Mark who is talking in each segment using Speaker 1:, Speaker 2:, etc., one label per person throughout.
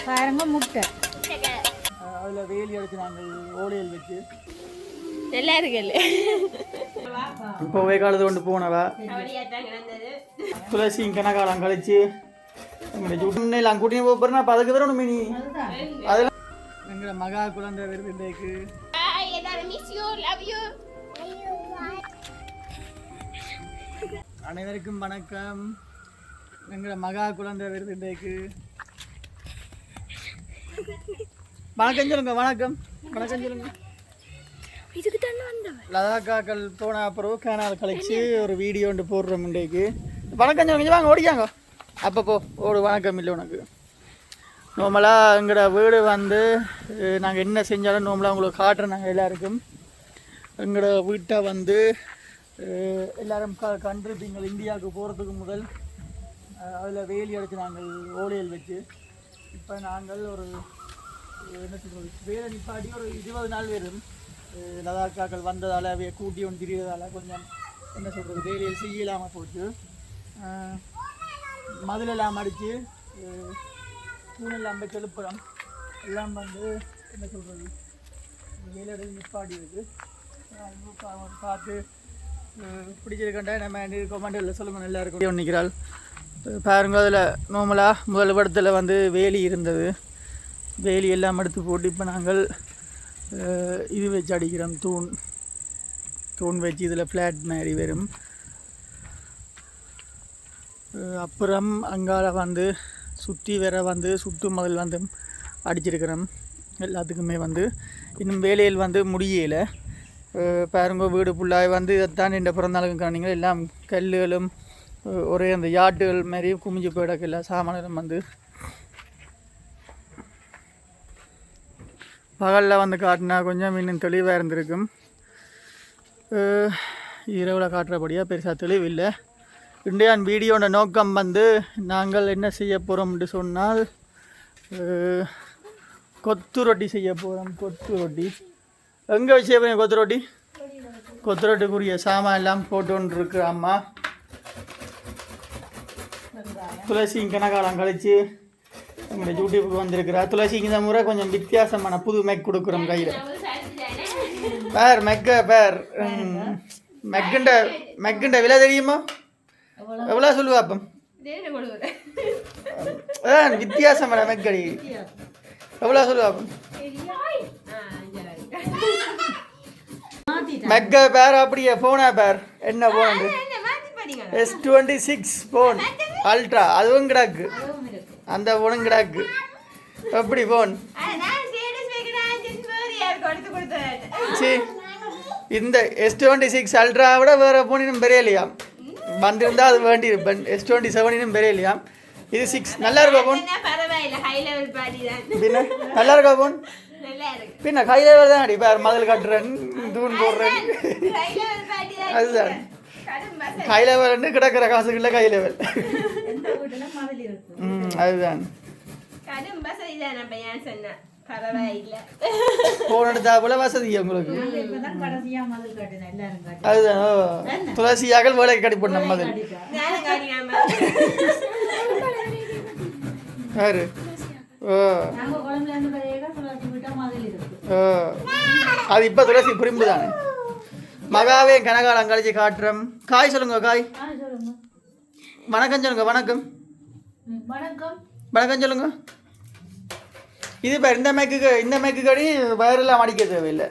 Speaker 1: பாருங்க முட்டை
Speaker 2: அதில் வேலி அடிச்சு நாங்கள் ஓலையில் வச்சு
Speaker 1: நல்லா இருக்குல்ல.
Speaker 2: இப்போ காலத்து கொண்டு போனவா துளசி கனகாலம் கழிச்சு எல்லாம் கூட்டின்னு போகிறேன்னா அப்போ அதுக்கு தரணும் மினி அதெல்லாம் எங்களை மகா குழந்தை விருதுக்கு அனைவருக்கும் வணக்கம். எங்களை மகா குழந்தை விருதுக்கு வணக்கம் சொல்லுங்க. வணக்கம் வணக்கம் சொல்லுங்க. லதாக்காக்கள் போன அப்புறம் கேனால் கழிச்சு ஒரு வீடியோ ஒன்று போடுறோம் இன்றைக்கு. வணக்கம் சொல்லுங்க. வாங்க ஓடிக்காங்க. அப்பப்போ ஓடு. வணக்கம் இல்லை உனக்கு. நார்மலாக எங்களோட வீடு வந்து நாங்கள் என்ன செஞ்சாலும் நார்மலாக உங்களுக்கு காட்டுறோம். நாங்கள் எல்லாருக்கும் எங்களோட வீட்டை வந்து எல்லோரும் கண்டிருப்பீங்க. இந்தியாவுக்கு போகிறதுக்கு முதல் அதில் வேலி அடித்து நாங்கள் ஓலையில் வச்சு இப்போ நாங்கள் ஒரு என்ன சொல்கிறது வேலை நிப்பாட்டி ஒரு 20 நாள் வரும். லதாக்காக்கள் வந்ததால் அவைய கூட்டி ஒன்று திரியதால் கொஞ்சம் என்ன சொல்கிறது வேலையில் செய்யலாமல் போச்சு. மதுளெல்லாம் அடித்து தூணெல்லாம் போய் எழுப்புறோம். எல்லாம் வந்து என்ன சொல்கிறது வேலையில் நிப்பாட்டி இருக்குது. பார்த்து பிடிச்சிருக்கண்டா நம்ம கமெண்டில் சொல்லுங்கள். நல்லா இருக்கும் நிற்கிறாள் பாருங்க. அதில் நார்மலாக முதல் படத்தில் வந்து வேலி இருந்தது. வேலி எல்லாம் எடுத்து போட்டு இப்போ நாங்கள் இது வச்சு அடிக்கிறோம். தூண் வச்சு இதில் ஃப்ளாட் மாதிரி வரும். அப்புறம் அங்கால வந்து சுற்றி வேற வந்து சுட்டு முதல் வந்து அடிச்சிருக்கிறோம். எல்லாத்துக்குமே வந்து இன்னும் வேலையில் வந்து முடியலை. பாருங்க வீடு ஃபுல்லாக வந்து இதைத்தான் இந்த பிறந்தாளுக்கு காணிங்க. எல்லாம் கல்லுகளும் ஒரே அந்த யாட்டுகள் மாதிரி குமிஞ்சு போயிடக்கில்ல. சாமான்களும் வந்து பகலில் வந்து காட்டினா கொஞ்சம் இன்னும் தெளிவாக இருந்திருக்கும். இரவில் காட்டுறபடியாக பெருசாக தெளிவில்லை. இன்றையான் வீடியோட நோக்கம் வந்து நாங்கள் என்ன செய்ய போகிறோம்னு சொன்னால் கொத்து ரொட்டி செய்ய போகிறோம். கொத்து ரொட்டி எங்கே வச்சு செய்ய போகிறேன்? கொத்து ரொட்டி. கொத்து ரொட்டிக்குரிய சாமான் எல்லாம் போட்டு இருக்கு அம்மா. துளசி கனகாலம் கழிச்சு எங்களோட யூடியூப்புக்கு வந்திருக்கிறா. துளசிக்கு இந்த முறை கொஞ்சம் வித்தியாசமான புது மெக் கொடுக்குறோம் கையில். பேர் பேர் மெக்குண்ட விலை தெரியுமா? எவ்வளோ சொல்லுவா? அப்போ வித்தியாசமான மெக்கடி எவ்வளோ சொல்லுவா? அப்போ மெக்க பேர் அப்படியே ஃபோனா பேர் என்ன ஃபோன்? S26 phone ultra. அதுவும் கிடாக்கு. அந்த ஃபோனும் கிடாக்கு. எப்படி ஃபோன்? சரி, இந்த S26 அல்ட்ரா விட வேறு ஃபோன் இன்னும் பெரிய இல்லையா? வந்திருந்தால் அது வேண்டி இருப்பேன். S27 இன்னும் பெரிய இல்லையா? இது 6 நல்லா இருக்கா ஃபோன்? பின்ன நல்லா இருக்கா ஃபோன்? பின்ன ஹை லெவல் தான் அடிப்பார். மதில் கட்டுறேன், தூண் போடுறேன். அதுதான் ஹை லெவல்னு கிடக்கிற காசுக்குள்ள ஹை லெவல். அதுதான் போன் எடுத்தா போல வசதி உங்களுக்கு. அதுதான் துளசியாக வேலைக்கு கட்டி போட்ட மதில். யாரு? அது இப்போ துளசி புரிம்பு தானே. மகாவே கனகாலம் கழிச்சு காட்டுறோம். காய் சொல்லுங்க. காய் வணக்கம் சொல்லுங்க. வணக்கம் வணக்கம் சொல்லுங்க. இது இப்போ இந்த மேக்கு கடி வயரெல்லாம் அடிக்க தேவையில்லை.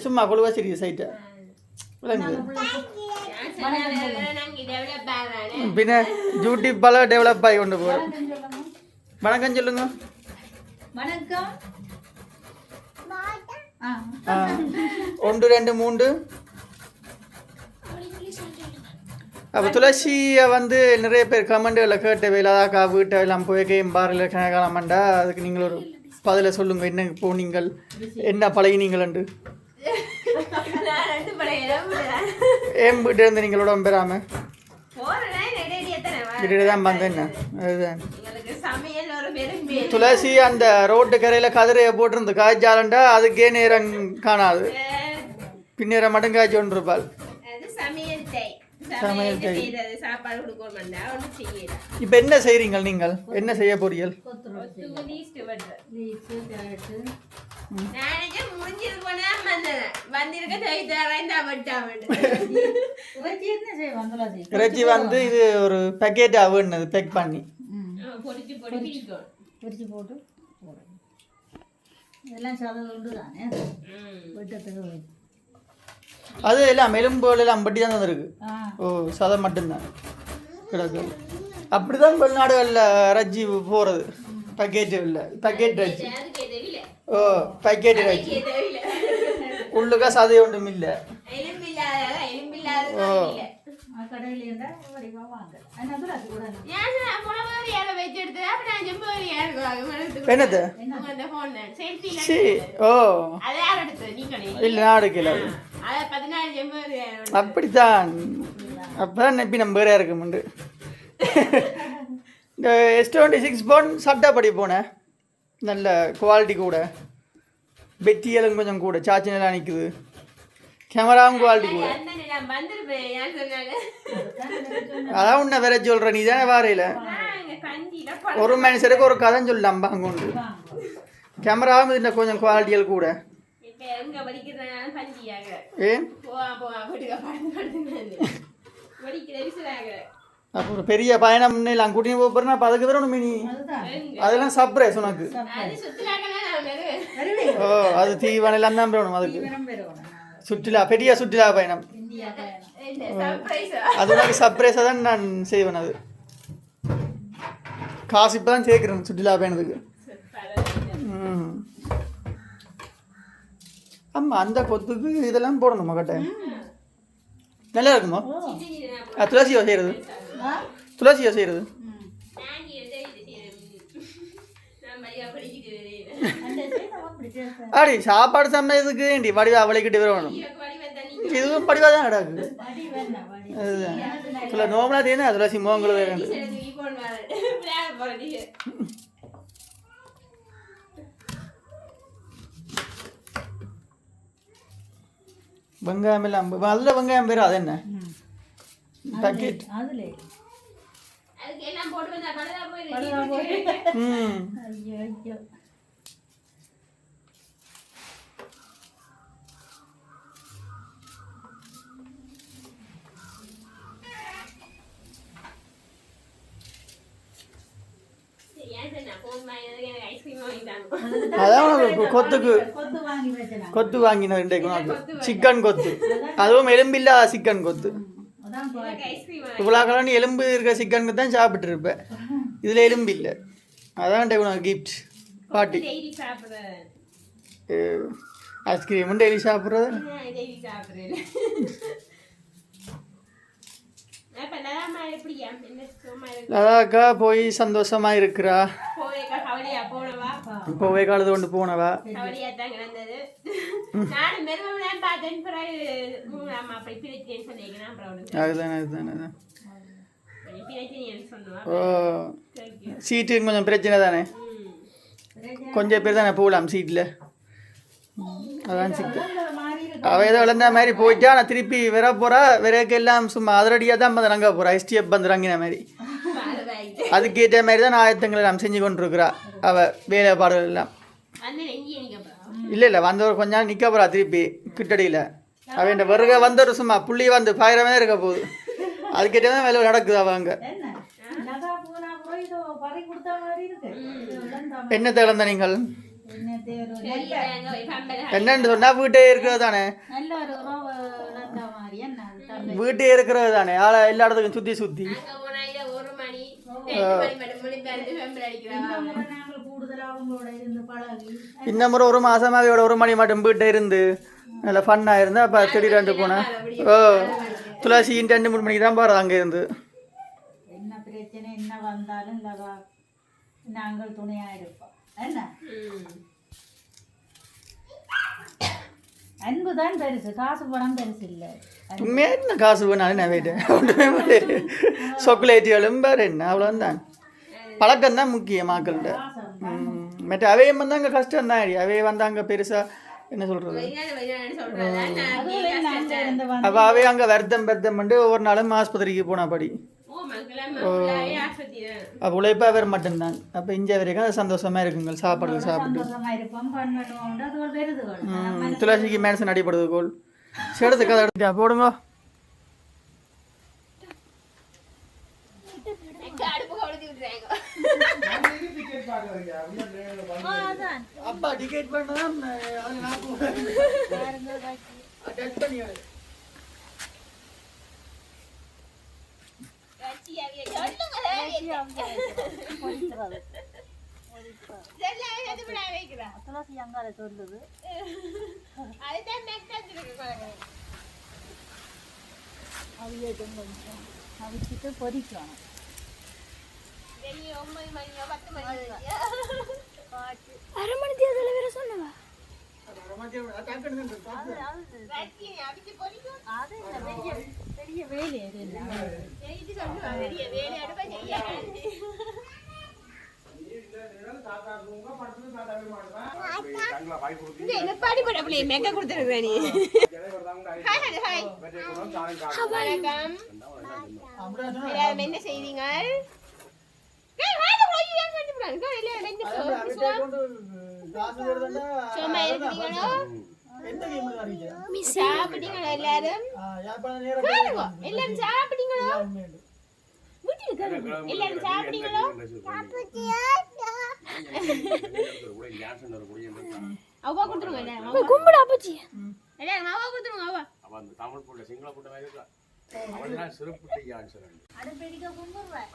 Speaker 2: சும்மா கொழுவா சரி சைட்டை பின்ன யூடியூப் பல டெவலப் ஆகி கொண்டு போகிறோம். வணக்கம் சொல்லுங்க. வணக்கம். 1 2 3. அப்போ துளசியை வந்து நிறைய பேர் கமெண்ட்டுகளில் கேட்ட வேலாக்கா வீட்டை எல்லாம் போய் கேம் பாரில் கனகாலமாண்டா. அதுக்கு நீங்கள் ஒரு பதிலை சொல்லுங்கள். என்ன போனீங்கள், என்ன பழகினீங்களண்டு? ஏன் வீட்டு இருந்து நீங்களோட பெறாமல் வீட்டு தான் வந்தேன். அதுதான் துளசி அந்த ரோட்டு கரையில் கதிரையை போட்டிருந்து காய்ச்சாலண்டா அதுக்கே நேரம் காணாது. பின்னேரம் மட்டும் காய்ச்சி கொண்டிருப்பாள். சமையல் கை
Speaker 3: சாப்பாடு கொடுக்கணும்டா ஒன்றும் செய்யல.
Speaker 2: இப்போ என்ன செய்றீங்க நீங்கள்? என்ன செய்ய போறீர்கள்? இறைச்சி வந்து இது ஒரு பேக்கெட் ஆகுது பேக் பண்ணி
Speaker 1: பொரிச்சு போட்டு இதெல்லாம் சதம் உண்டு தானே வெட்டத்துக்கு
Speaker 2: அது எல்லாம் எலும்புகள் எல்லாம் பட்டி தான் இருக்கு. ஓ சதம் மட்டும்தான் கிடக்கு. அப்படிதான் வெளிநாடுகளில் இறைச்சி போகிறது. பேக்கெட் இல்லை பேக்கெட் இறைச்சி. ஓ பேக்கெட் இறைச்சி உள்ளுக்கா சதை ஒன்றும் இல்லை. ஓ என்னது? ஓ இல்லை நான் எடுக்கல. அப்படித்தான். அப்பதான் நம்பி நம்ம வேறையா இருக்க முண்டு. இந்த S26 போன் சட்டப்படி போனேன். நல்ல குவாலிட்டி கூட, பெட்டியலும் கொஞ்சம் கூட, சார்ஜ் நல்லா நிற்குது, கேமராவும் குவாலிட்டி கூட. அதான் உன்னை வேற சொல்கிற நீ தானே வாரையில் ஒரு மனுஷருக்கு ஒரு கதை சொல்லலாம் அங்கே உண்டு. கேமராவும் இதில் கொஞ்சம் குவாலிட்டிகள் கூட. ஏன் அப்போ ஒரு பெரிய பயணம் எல்லாம் கூட்டின்னு போக போறேன்னா அப்போ அதுக்கு தரணும் மினி. அதெல்லாம் சர்ப்ரைஸ் உனக்கு. ஓ அது தீவனம் எல்லாம் தான் வேணும் அதுக்கு. சுற்றுலா பெரிய சுற்றுலா பயணம் அது உனக்கு சர்ப்ரைஸாக தான் நான் செய்வேன். அது காசு இப்போ தான் சேர்க்குறேன் சுற்றுலா பயணத்துக்கு. ஆமாம் அந்த கொத்துக்கு இதெல்லாம் போடணுமா கட்டாயம்? நல்லா இருக்குமா? துளசியோ செய்கிறது? துளசியோ செய்கிறது? அடி சாப்பாடு சமையதுக்கு ஏண்டி வடிவா அவளைக்கிட்டு வரணும். இதுவும் படிவாக தான் கிடக்கு. அதுதான் நோம்பலா தேனா துளசி மோங்களும் வேறு. வெங்காயம் எல்லாம் நல்ல வெங்காயம் பேர். அது என்ன பேக்கெட்? அதான் கொத்துக்கு கொத்து வாங்கின சிக்கன் கொத்து, அதுவும் எலும்பில்லா சிக்கன் கொத்து. இவ்வளோ காலம் எலும்பு இருக்கிற சிக்கன் தான் சாப்பிட்டு இருப்பேன். இதில் எலும்பு இல்லை. அதான் உனக்கு கிஃப்ட் பாட்டி. ஐஸ்கிரீமும் டெய்லி சாப்பிட்றது. லதாக்கா போய் சந்தோஷமா இருக்கிறா. போவே காலத்து கொண்டு போனவா. அதுதானே அதுதானே. ஓ சீட்டு கொஞ்சம் பிரச்சனை தானே. கொஞ்சம் பேர் தானே போகலாம் சீட்டில். அதான் சிக்கல். அவள் ஏதோ விளந்த மாதிரி போயிட்டா. நான் திருப்பி வர போகிறா. விறக்கெல்லாம் சும்மா அதிரடியாக தான் வந்து ரங்க போகிறா. STF வந்து ரங்கின மாதிரி. அதுக்கேற்ற மாதிரி தான் ஆயத்தங்களை நாம் செஞ்சு கொண்டிருக்கிறா. அவள் வேலைப்பாடுகள் எல்லாம். இல்லை இல்லை வந்தவர் கொஞ்ச நாள் நிற்க போகிறா திருப்பி கிட்டடியில். அவன் இந்த வருக வந்தவர் சும்மா புள்ளி வந்து பாயிரமே இருக்க போகுது. அதுக்கேற்ற தான் வேலை நடக்குது. அவங்க என்ன தேர்ந்த நீங்கள் என்னன்னு சொன்னா வீட்டே இருக்கிறது தானே. வீட்டே இருக்கிறது தானே. ஆளை எல்லா இடத்துக்கும் சுற்றி சுற்றி இந்த முறை ஒரு மாசமாக ஒரு மணி மட்டும் வீட்டை இருந்து நல்லா ஃபன்னாக இருந்து அப்போ திடீரெண்டு போனேன். ஓ துளசி 2-3 மணிக்கு தான் போகிறது அங்கே இருந்து.
Speaker 1: என்ன பிரச்சனை என்ன வந்தாலும் நாங்கள் துணையாக இருப்போம். என்ன அன்பு தான் பெருசு, காசு பணம் பெருசு இல்லை.
Speaker 2: உண்மையாக என்ன காசு வேணாலும் நான் போயிட்டேன். ஒன்றுமே சாக்லேட்டுகளும் வேறு என்ன அவ்வளோதான். பழக்கம் தான் முக்கியம் மக்கள்கிட்ட. மற்ற அவையும் வந்தாங்க கஷ்டம் தான். அவையே வந்தாங்க பெருசாக என்ன சொல்கிறது
Speaker 3: சொல்றேன்
Speaker 1: அங்கே இருந்து
Speaker 2: அவாவே அங்கே வருத்தம் பண்ணிட்டு ஒவ்வொரு நாளும் ஆஸ்பத்திரிக்கு போனாப்படி அப்போ உழைப்பா வேறு மட்டும்தான் அப்போ இங்கே வரைக்கும் அது சந்தோஷமாக இருக்குங்க சாப்பிட்றது சாப்பிட்டு
Speaker 1: சந்தோஷமா இருப்போம் பண்ணுவோம் அது ஒரு பெருதுகள்
Speaker 2: துளசிக்கு மேனசன் அடிப்படுது கோல் சேடத்துக்கு அதை எடுத்துட்டா போடுங்க அப்பா டிக்கெட் பண்ணதான்
Speaker 1: துளசி அங்கால சொல்லுது அவிச்சிட்டு பொரிக்கணும்
Speaker 4: அரை மணி தேர்தல வேற சொன்னவா
Speaker 1: பெரிய வேலை அது
Speaker 3: மெக்க கொடுத்துருக்க நீ வணக்கம் என்ன செய்வீங்க சும்மா இருக்கிறீங்களோ சாப்பிட்டீங்களோ எல்லாரும் எல்லாரும் சாப்பிட்டீங்களோ எல்லாரும் சாப்பிட்டீங்களோ அவ்வா கொடுத்துருங்க
Speaker 4: கும்பிடு அப்பச்சி
Speaker 3: எல்லாரும் அவ்வா கொடுத்துருங்க அவ்வா
Speaker 5: அந்த தமிழ் புள்ள சிங்கள புள்ள இருக்கா அவள்தான் சிறப்பு ஆன்சர்
Speaker 1: அடுப்படிக்க கும்பிடுறேன்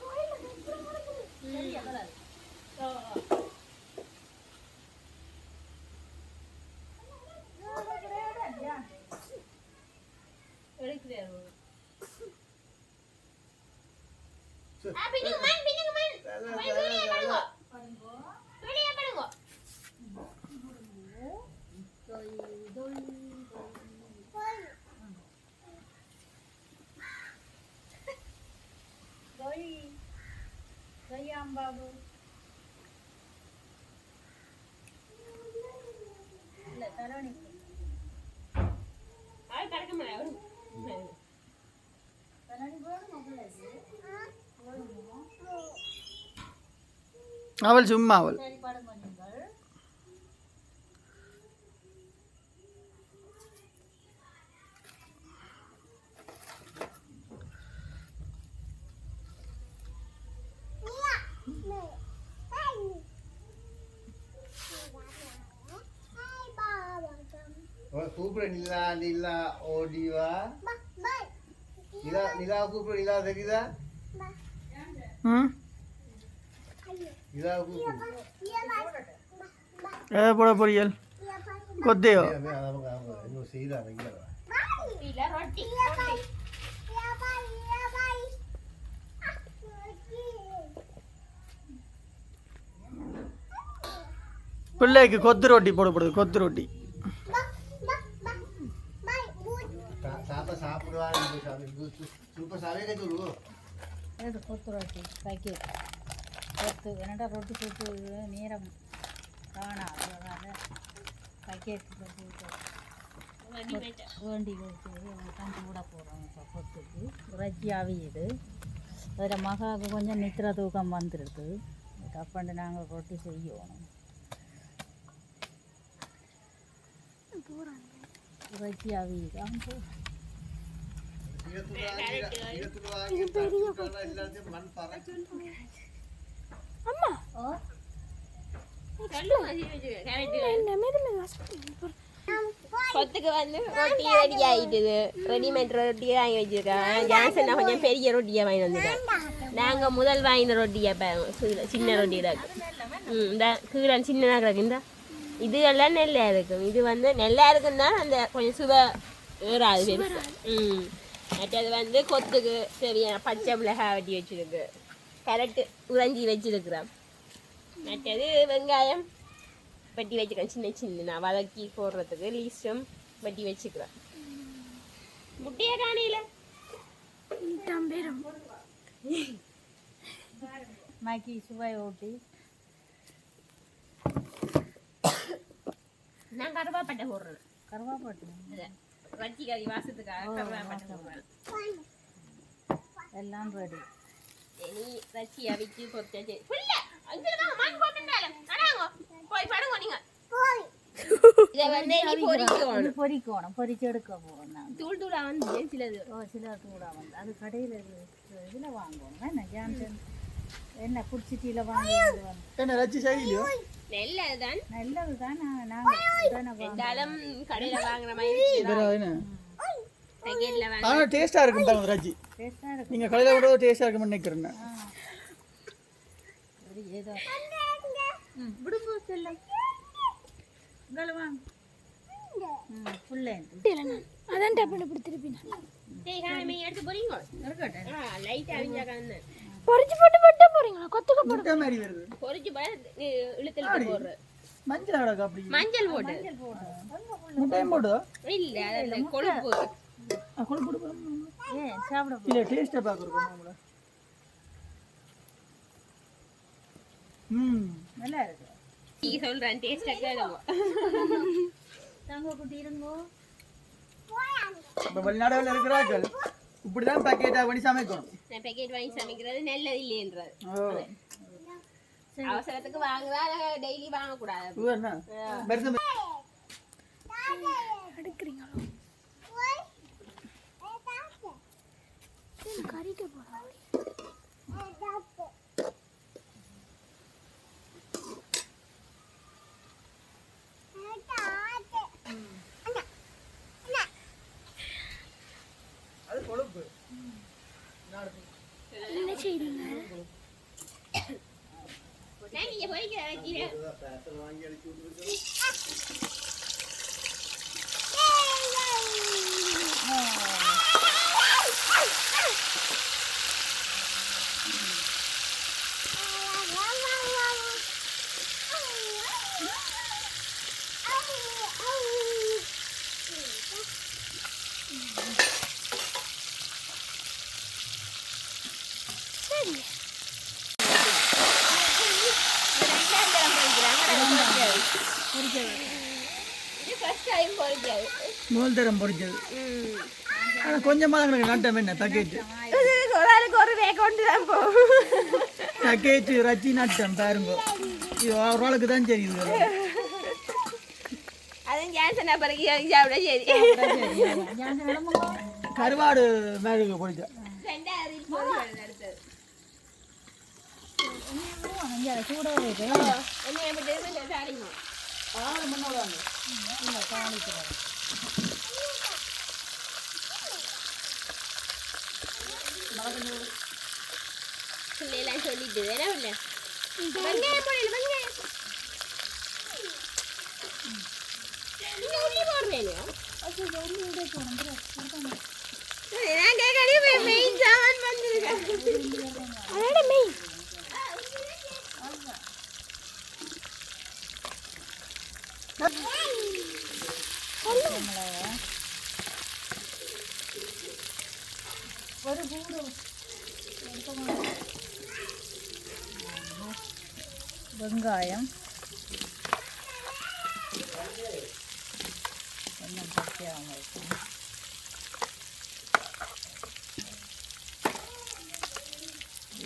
Speaker 1: பாபு இல்ல தரணி
Speaker 3: கடக்க முடியாது
Speaker 1: தரணி போகணும்
Speaker 2: அவள் சும்மா அவள்
Speaker 1: சரி படம் பண்ணுங்கள்
Speaker 6: கூப்பிட நிலா நிலா ஓடிவா நிலா நிலா கூப்பிட நிலா தெரியுதா நிலா கூப்பிடு
Speaker 2: போட பொரியல் கொத்தையோ
Speaker 6: இன்னும் செய்யலாம் வைக்கிறா
Speaker 3: ரொட்டி
Speaker 2: பிள்ளைக்கு கொத்து ரொட்டி போடப்படுது கொத்து ரொட்டி
Speaker 6: சாப்பா சாப்பிடுவா சூப்பர் சாவே சொல்லு
Speaker 1: அது கொத்து ரொட்டி பேக்கெட் கொத்து என்னடா ரொட்டி சுட்டு நேரம் காணாது அதனால் பேக்கெட் வேண்டி வச்சு தந்து கூட போகிறோம் இப்போ கொத்துக்கு இறைச்சி அவியுது அதில் மகாவுக்கு கொஞ்சம் நித்திர தூக்கம் வந்துடுது கப்பண்டு நாங்கள் ரொட்டி செய்யணும் இறைச்சி அவியுது அவங்க
Speaker 4: அம்மா
Speaker 1: ஓ
Speaker 3: கொத்துக்கு வந்து ரொட்டி ரெடி ஆகிட்டுது ரெடிமேட் ரொட்டி வாங்கி வச்சிருக்கேன் ஜான்சன் கொஞ்சம் பெரிய ரொட்டியை வாங்கி வந்துட்டேன் நாங்கள் முதல் வாங்கின ரொட்டியை சின்ன ரொட்டியில் இந்த கீழே சின்னதாக கிடக்கு இந்த இதுகெல்லாம் நெல்லா இருக்கும் இது வந்து நெல்லா இருக்குன்னா அந்த கொஞ்சம் சுவை ஏறாது மற்றது வந்து கொத்துக்கு சரியான பச்சை மிளகாய் வெட்டி வச்சிருக்கு கரெக்டு உறைஞ்சி வச்சிருக்கிறேன் மற்றது வெங்காயம் வெட்டி வச்சுக்கிறேன் சின்ன சின்ன நான் வதக்கி போடுறதுக்கு லீஸ்டும் வெட்டி வச்சுக்கிறேன் முட்டையை காணையில
Speaker 1: மாக்கி சுவை ஓட்டி
Speaker 3: நான் கருவாப்பட்டை போடுறேன்.
Speaker 1: கருவாப்பட்டு
Speaker 3: ரச்சி கறி வாசத்துக்காக கருவாப்பட்டை போடுறேன்.
Speaker 1: எல்லாம் ரெடி.
Speaker 3: நீ ரச்சி அவிச்சு பொரிச்சாச்சு. புள்ள அங்க வா மான் போட்டுட்டாலும். அடாங்க. போய் படுங்க நீங்க. இத வந்து நீ பொரிக்கணும்.
Speaker 1: பொரிக்கணும். பொரிச்சு எடுக்க போறோம் நான்.
Speaker 3: தூள் தூளா வந்து சிலது.
Speaker 1: சில தூளா வந்து அது கடையில் இதுல வாங்குவோம். என்ன ஜான்சன் என்ன குடிச்சிட்டியில வாங்குறது வந்து
Speaker 2: என்ன ரச்சி சரியில்லையோ?
Speaker 3: நல்லதுதான்.
Speaker 1: நல்லதுதான். நாங்கள்
Speaker 3: இருந்தாலும் கடையில வாங்குற மாதிரி
Speaker 2: என்ன
Speaker 3: பேக்கெட்ல வாங்க.
Speaker 2: ஆனால் டேஸ்ட்டாக இருக்கும் தான் ரச்சி.
Speaker 1: டேஸ்டாக இருக்கும்.
Speaker 2: நீங்கள் கடையில் விட டேஸ்ட்டாக இருக்கும்னு நினைக்கிறேன்.
Speaker 1: ஏதோ விடுங்க செல்லம் இங்கே வாங்க. புள்ளேன்
Speaker 4: அதான் டப்புன்னு இப்படி திருப்பினா
Speaker 3: டேய் காமி எடுத்து போறீங்க.
Speaker 1: இருக்கட்டும்.
Speaker 3: லைட் அவிஞ்சா கண்ணு.
Speaker 4: பொரிச்சு போட்டு வெட்ட போறீங்களா? கொத்துக்க போடு.
Speaker 2: முட்டை மாதிரி வருது.
Speaker 3: பொரிச்சு இழுத்து போடுற.
Speaker 2: மஞ்சள் அடக்கா அப்படி
Speaker 3: மஞ்சள் போட்டு.
Speaker 2: முட்டையும் போடுதோ?
Speaker 3: இல்ல அதுல கொழுப்பு.
Speaker 2: கொழுப்பு போடு.
Speaker 1: ஏன் சாப்பிட
Speaker 2: இல்லை டேஸ்ட்டாக பார்க்குறோம்.
Speaker 1: நல்லா இருக்கு.
Speaker 3: நீ சொல்றேன் டேஸ்டா கேளுங்க.
Speaker 1: தாங்க குட்டி இருங்கோ.
Speaker 2: இப்போ வெளிநாடுகளில் இருக்கிறார்கள் இப்படி தான் பேக்கெட்டாக பண்ணி சமைக்கணும்.
Speaker 3: நான் பேக்கெட் வாங்கி சமைக்கிறது நல்லது இல்லைன்றது.
Speaker 2: ஓ
Speaker 3: அவசரத்துக்கு வாங்குறா டெய்லி வாங்கக்கூடாது.
Speaker 2: இது என்ன பெருசு
Speaker 4: எடுக்கிறீங்களா? கறிக்க போறா.
Speaker 2: அது கொழுப்பு.
Speaker 4: என்ன செய்றீங்க?
Speaker 3: நீங்க போய்க்கிற வச்சிரு.
Speaker 6: வாங்கி அடிச்சு விட்டுருக்கு.
Speaker 3: இது ஃபர்ஸ்ட் டைம் பொரிக்கிறது.
Speaker 2: முதல் தரம் பொரிச்சது. ஆனால் கொஞ்சமாக எனக்கு நட்டம் என்ன பேக்கெட்டு
Speaker 3: ஒரு ஆளுக்கு ஒரு வேக கொண்டு தான் போகும்.
Speaker 2: பேக்கெட்டு ரச்சி நட்டம் பாருங்க. இது ஒரு ஆளுக்கு தான் தெரியுது.
Speaker 3: அதுவும் ஜான்சனா பிறகு சாப்பிட சரி.
Speaker 2: கருவாடு மேலுக்கு பொரிச்சா
Speaker 3: ரெண்டாவது பொரிக்கிறது அடுத்தது.
Speaker 1: சூடாக இருக்கு.
Speaker 3: என்ன எப்படி சாரிங்க. பிள்ளைலாம் சொல்லிட்டு என்ன பண்ண வெங்காயம் போடல வெங்காயம். நீங்க உள்ளி போடுறீங்க. நான் கேட்கறேன் மெயின் சாமான் வந்துருக்கு.
Speaker 4: அதோட மெயின்
Speaker 1: ஒரு கூடு வெங்காயம் கொஞ்சம் பச்சையாக இருக்கும்.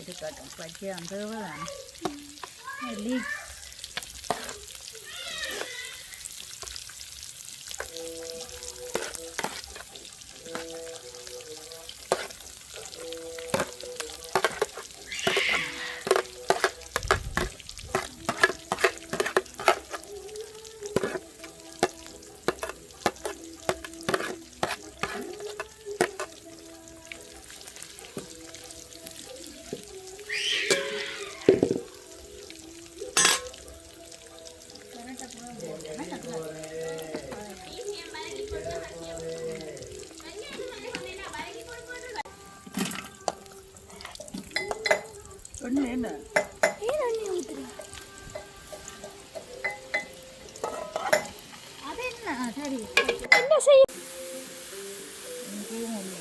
Speaker 1: இருக்கட்டும். பச்சையாக தேவைதான். லீக்
Speaker 2: என்ன
Speaker 4: ஏன் அண்ணி ஊத்துறீங்க?
Speaker 1: அது என்ன சரி
Speaker 4: என்ன செய்ய?
Speaker 1: இங்கேயும் ஒன்று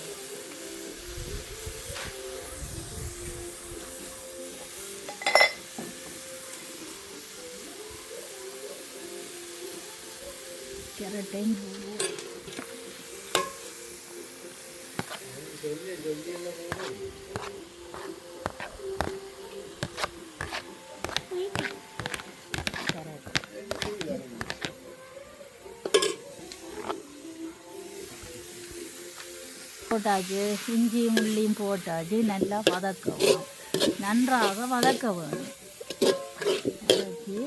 Speaker 1: சிரட்டையும் போட்டாச்சு, இஞ்சியும் உள்ளியும் போட்டாச்சு. நல்லா வதக்கவும், நன்றாக வதக்க வேணும். வதக்கி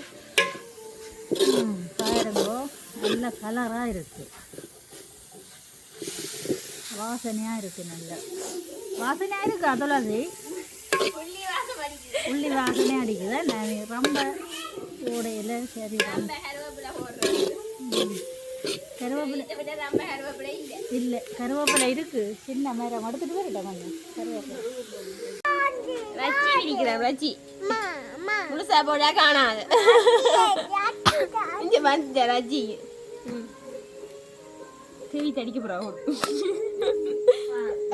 Speaker 1: பாருங்கோ, நல்ல கலராக இருக்குது, வாசனையாக இருக்குது, நல்ல வாசனையாக இருக்குது. துளசி உள்ளி வாசனை அடிக்குது. நான் ரொம்ப உடையில சரி கருவேப்பிலை இல்லை, கருவேப்பிலை இருக்கு, சின்ன மரம் எடுத்துட்டு போயிட்டேன் கொஞ்சம் கருவேப்பிலை.
Speaker 3: வச்சி பிடிக்கிறேன், வச்சி முழுசா போடா காணாது. இங்க வந்து ரஜி தேவி தடிக்க போறா.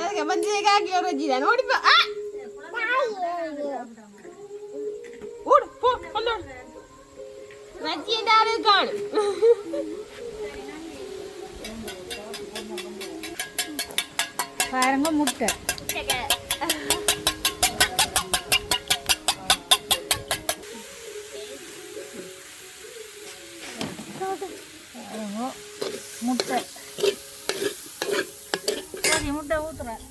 Speaker 3: அதுக்கு வந்து காக்கி ஒரு ரஜி தான் ஓடிப்பா. ஓடு போ கொண்டு ரஜி என்றாரு காணும்.
Speaker 1: பாருங்க முட்டை முட்டை சரி, முட்டை ஊற்றுறேன்.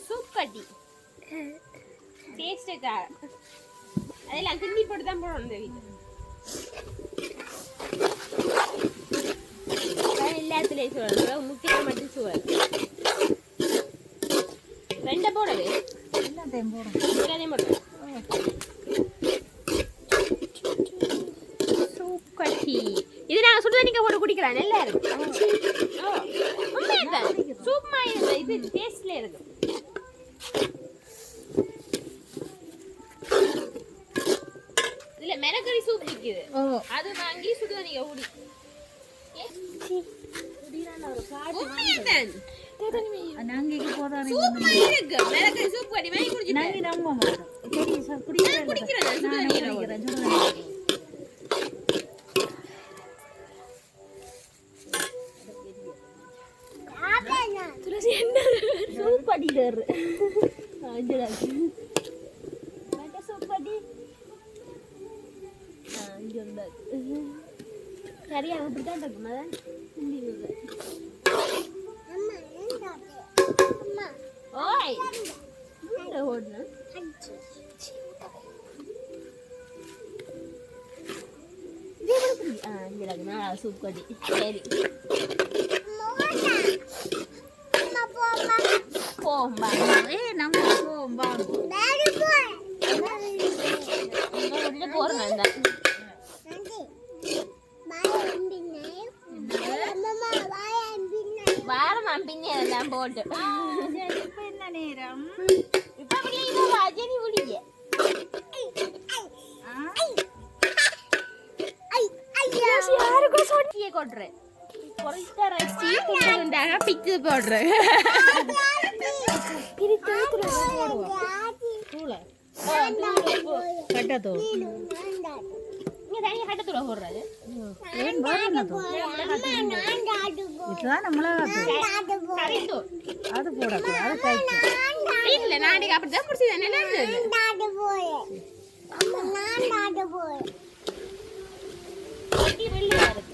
Speaker 3: சூப்பட்டி டேஸ்ட்டுக்கா அதெல்லாம் கிண்டி போட்டு தான் போடணும். இந்த வீட்டு எல்லாத்துலேயும் சுவர், முட்டையில் மட்டும் சுவர். ரெண்டை போடவே
Speaker 1: எல்லாத்தையும் போடும்.
Speaker 3: எல்லாத்தையும் போடுவேன். சூப்பட்டி இது நாங்கள் சுடு தண்ணிக்க போட்டு குடிக்கிறோம். நல்லா இருக்கும். சூப் மாதிரி இது டேஸ்ட்ல இருக்கு. இல்ல மிளகறி சூப் விற்குது, அது வாங்கி சுடு தண்ணிக்க ஊடி மிளகறி சூப் கடி வாங்கி குடிக்கிறேன். சூப்படிடாரு சூப்படி சரியா அப்படித்தான் இருக்கும். அதான் ஓய் ஓடணும். சூப்படி சரி போம்பா நம்ம போம்பா போறேன். வாரம் பின்னே எல்லாம் போட்டு
Speaker 1: இப்ப என்ன நேரம்?
Speaker 3: இப்ப ரஜினி முடிய யாருக்கும் சொட்டியை கொட்டுறேன். பிச்சு போடுறேன்.
Speaker 1: கட்டத்தூள்
Speaker 3: கட்டத்தூள போடுறது
Speaker 1: இதுதான் மிளகாத்தூள். அது போடக்கூடாது, அது கைக்கு
Speaker 3: இல்ல நாளைக்கு அப்படிதான் முடிச்சுதானே. வெள்ளையா இருக்கு.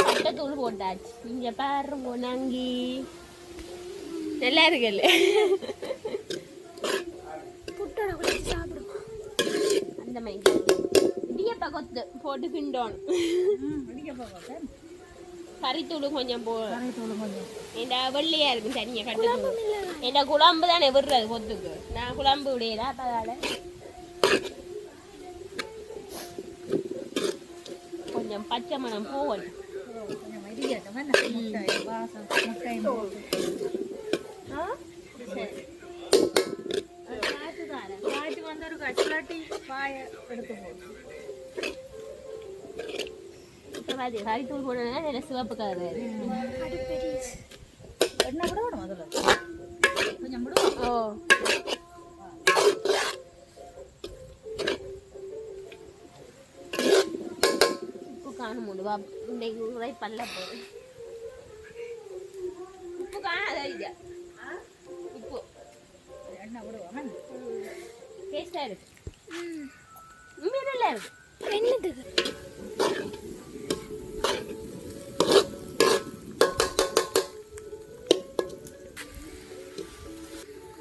Speaker 3: கட்டத்தூள் போட்டாச்சு. இங்க பாருங்க நங்கி நல்லா இருக்குல்ல. அந்த மாதிரி இடியப்பா கொத்து போட்டு கிண்டோணும். கறித்தூள் கொஞ்சம் ஏண்டா வெள்ளையா இருக்கும் தனியா கட்டத்தூள். ஏண்டா குழம்பு தானே விடுறது கொத்துக்கு. நான் குழம்பு விடையில அப்பதால கொஞ்சம் பச்சை மணம் போகணும்.
Speaker 1: கொதிக்கட்டும் என்ன முட்டை வாசம் முட்டையும் போட்டு சரி காற்று தானே காற்று வந்து ஒரு கட்டிலாட்டி பாய எடுத்து போடும்
Speaker 3: இப்போ பாதி கறித்தூள் போடணும்னா நல்ல சிவப்பு கலர்
Speaker 1: எண்ணெய் கூட விடும் அதில் கொஞ்சம் விடும்
Speaker 3: ஓ உப்பு காணும் முடிவா இன்னைக்கு உரை பல்ல போதும் உப்பு காணாத இல்லையா உப்பு
Speaker 1: எண்ணெய் விடுவாங்க
Speaker 3: டேஸ்டாக இருக்கு உண்மையாக நல்லா இருக்கு
Speaker 4: என்னதுக்கு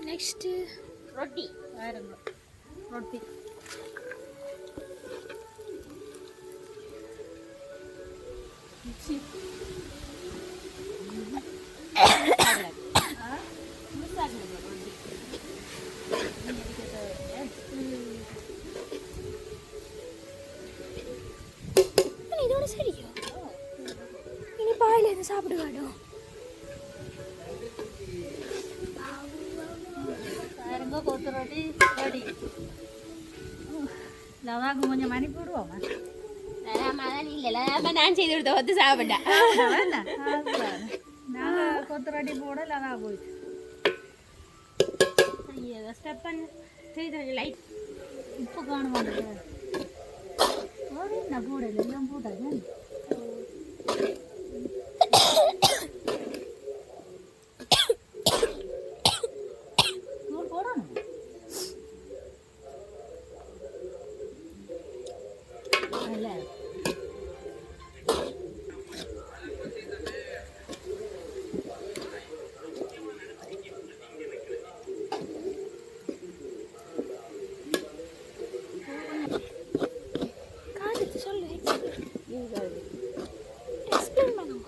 Speaker 4: நெக்ஸ்ட்டு
Speaker 3: ரொட்டி
Speaker 1: ஆயிரங்க ரொட்டி
Speaker 4: இதோட சரியோ இனி பாயில் எதுவும் சாப்பிடுவாடோ
Speaker 1: ஆயிரங்க கொத்து ரொட்டி ரெடி லவாக்கு கொஞ்சம் மணி போடுவோமா
Speaker 3: நான் செய்து கொடுத்த ஒத்து சாப்பிட்டேன்
Speaker 1: நாங்கள் கொத்து ரொட்டி போட லவா போயிட்டு
Speaker 3: ஸ்டெப் பண்ண செய்து லைட்
Speaker 1: உப்பு காணுவாங்க என்ன போடல எல்லாம் போட்டாங்க போடணும் நல்லா
Speaker 4: காது சொல்லு எக்ஸ்பிளைன் பண்ணுங்க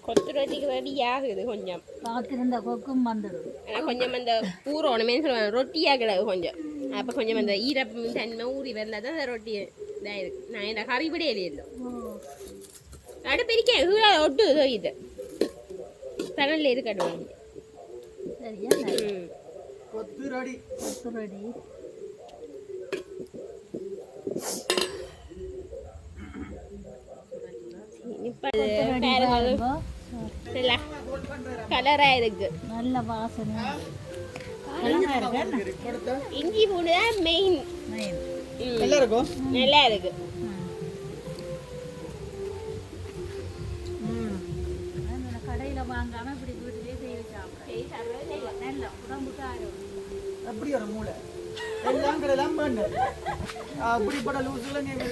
Speaker 3: கொத்து ரொட்டிக்கு ரெடி ஆகுது கொஞ்சம்
Speaker 1: காத்திருந்த கொக்கும் வந்துடும்
Speaker 3: ஆனால் கொஞ்சம் அந்த ஊறணுமே சொல்லுவாங்க ரொட்டியாக கிடக்கு கொஞ்சம் அப்போ கொஞ்சம் அந்த ஈரப்பு தன்மை ஊறி வந்தால் தான் அந்த ரொட்டி இதாக இருக்கு நான் இந்த கறிபடியே இல்லை அடுப்பிரிக்க கீழே ஒட்டு இது தனலில் இருக்கட்டும்
Speaker 1: சரியா
Speaker 3: ம்
Speaker 2: கொத்து ரெடி
Speaker 1: கொத்து ரெடி
Speaker 3: இப்போ நல்லா கலராக இருக்கு
Speaker 1: நல்ல வாசனை நல்லா இருக்கு என்ன?
Speaker 3: இஞ்சி பூண்டு தான் மெயின்
Speaker 1: நயம்.
Speaker 2: நல்லா இருக்கும்
Speaker 3: நல்லா இருக்கு
Speaker 1: அந்த கடையில வாங்காம இப்படி வீட்டிலே செய்து சாப்பிட நல்ல உடம்புக்கு ஆரோக்கியம்
Speaker 2: அப்படி ஒரு மூளை எல்லாம் கடையெல்லாம் பண்ணு அப்படிப்பட்ட லூசுல நீங்க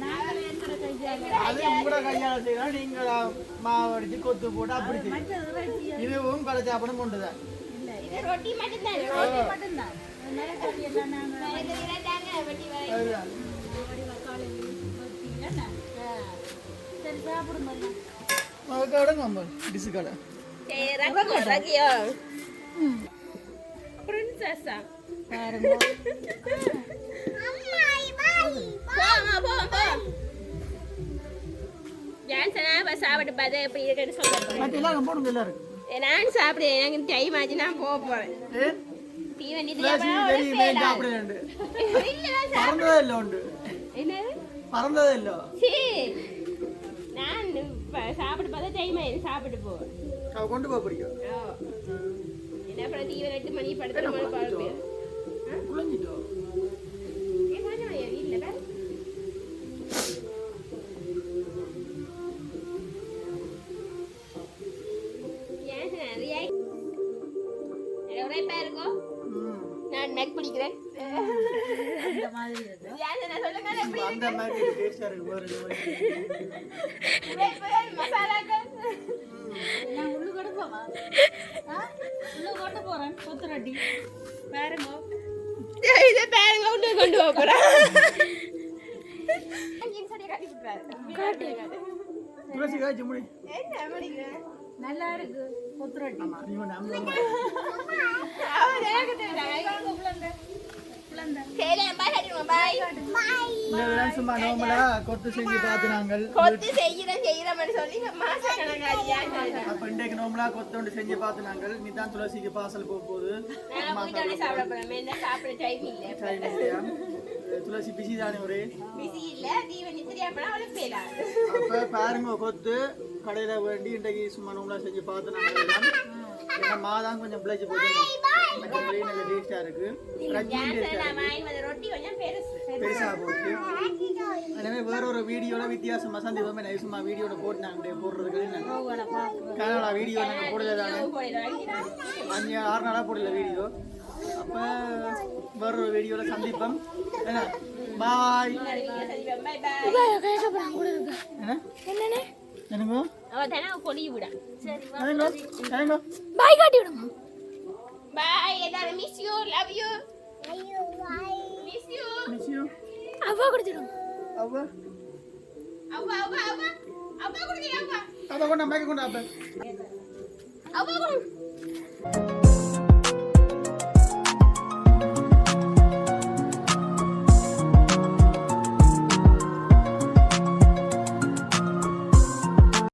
Speaker 1: நாங்களே எந்த கையால
Speaker 2: அது உங்களோட கையால செய்யலாம் நீங்க மாவு அடிச்சு கொத்து போட்டு அப்படி செய்யும்
Speaker 1: மற்ற இறைச்சி
Speaker 2: இதுவும் கடை சாப்பிட கொண்டுதான்
Speaker 1: இல்லை
Speaker 3: இது ரொட்டி மட்டும்தான்
Speaker 1: இது மட்டும்தான் நிறைய கறி எல்லாம் நாங்கள்
Speaker 2: அதுதான்
Speaker 1: தக்காளி ரொட்டி என்ன சரி சாப்பிடுங்க
Speaker 2: கடை டிசு கடை
Speaker 3: சரி ரக்கியோ பிரின்சஸா
Speaker 1: பாருங்க
Speaker 3: ஜான்சனா இப்போ சாப்பிட்டு பார்த்தா எப்படி இருக்குன்னு சொல்ல
Speaker 2: மற்ற எல்லாரும் போடுங்க எல்லாரும்
Speaker 3: நான் சாப்பிடுவேன் எனக்கு டைம் ஆச்சு நான் போக போகிறேன் தீவண்டி
Speaker 2: சாப்பிடுவேன் பறந்ததே இல்லை உண்டு
Speaker 3: என்னது
Speaker 2: பறந்ததே இல்லை
Speaker 3: சரி நான் சாப்பிட்டு பார்த்தா டைம் ஆயிடுச்சு சாப்பிட்டு போவேன்
Speaker 2: அவ கொண்டு போக பிடிக்கும்
Speaker 3: என்ன அப்புறம் தீவனம் 8 மணி படுத்து மணி பார்ப்பேன்
Speaker 2: குழஞ்சிட்டோம்
Speaker 3: வீட்டில் உரைப்பா இருக்கும் நான் மேக் பிடிக்கிறேன்
Speaker 1: இந்த மாதிரி இருக்கு
Speaker 3: சொல்லுங்க
Speaker 2: அந்த மாதிரி டேஸ்டா இருக்கு
Speaker 3: மசாலாக்கள்
Speaker 1: நான் உள்ளு கொண்டு போவா உள்ளு கொண்டு போறேன் கொத்து ரொட்டி பாருங்க
Speaker 3: இதை பேருங்க விட்டு கொண்டு போக போறேன்
Speaker 2: துளசி காய்ச்சி முடி
Speaker 1: நல்லா இருக்கு கொத்து ரொட்டி
Speaker 3: சரி பாய் பாய்
Speaker 2: இந்த விட சும்மா நார்மலா கொத்து செஞ்சு பார்த்து நாங்கள்
Speaker 3: கொத்து செய்யறோம்னு சொல்லி மாசக்கணக்காரியா
Speaker 2: அப்ப இன்றைக்கு நார்மலா கொத்தோண்டு செஞ்சு பார்த்து நாங்கள் நீதான் துளசிக்கு பாசல் போக போகுது
Speaker 3: நாங்க வீட்டோட சாப்பிட போறோம் என்ன சாப்பிட டைம் இல்ல
Speaker 2: டைம் இல்லையா துளசி பிஸி தானே ஒரே
Speaker 3: பிஸி இல்ல தீவனி சரியா பண்ணா அவளுக்கு ஃபெயிலாது
Speaker 2: அப்ப பாருங்க கொத்து கடையில வேண்டி இன்றைக்கு சும்மா நார்மலா செஞ்சு பார்த்து நாங்கள் ஏன்னா மாதான் கொஞ்சம் பிழைச்சு போச்சு மற்றபடி நல்ல டேஸ்டா இருக்கு
Speaker 3: ரொட்டி கொஞ்சம் பெருசு
Speaker 2: பெருசா போச்சு எனவே வேற ஒரு வீடியோல வித்தியாசமா சந்தேகமே நைசுமா வீடியோட போட்டு நாங்க போடுறதுக்கு கனடா வீடியோ நாங்க போடல தானே 6 நாளா போடல வீடியோ அப்ப வேற ஒரு வீடியோல சந்திப்போம் என்ன பாய் என்ன
Speaker 4: என்னண்ணே
Speaker 2: என்னங்க
Speaker 3: அவ தானே கொடி விட சரி
Speaker 2: என்னங்க
Speaker 4: பாய் காட்டி விடுங்க
Speaker 3: பை எல்லாரும் miss you love you miss you
Speaker 4: அவ்வா கொடுத்துடுங்க
Speaker 2: அவ்வா
Speaker 3: அவ்வா கொடுங்க
Speaker 2: அவ்வா கொண்டா மேக்க கொண்டா அப்ப
Speaker 3: அவ்வா கொடுங்க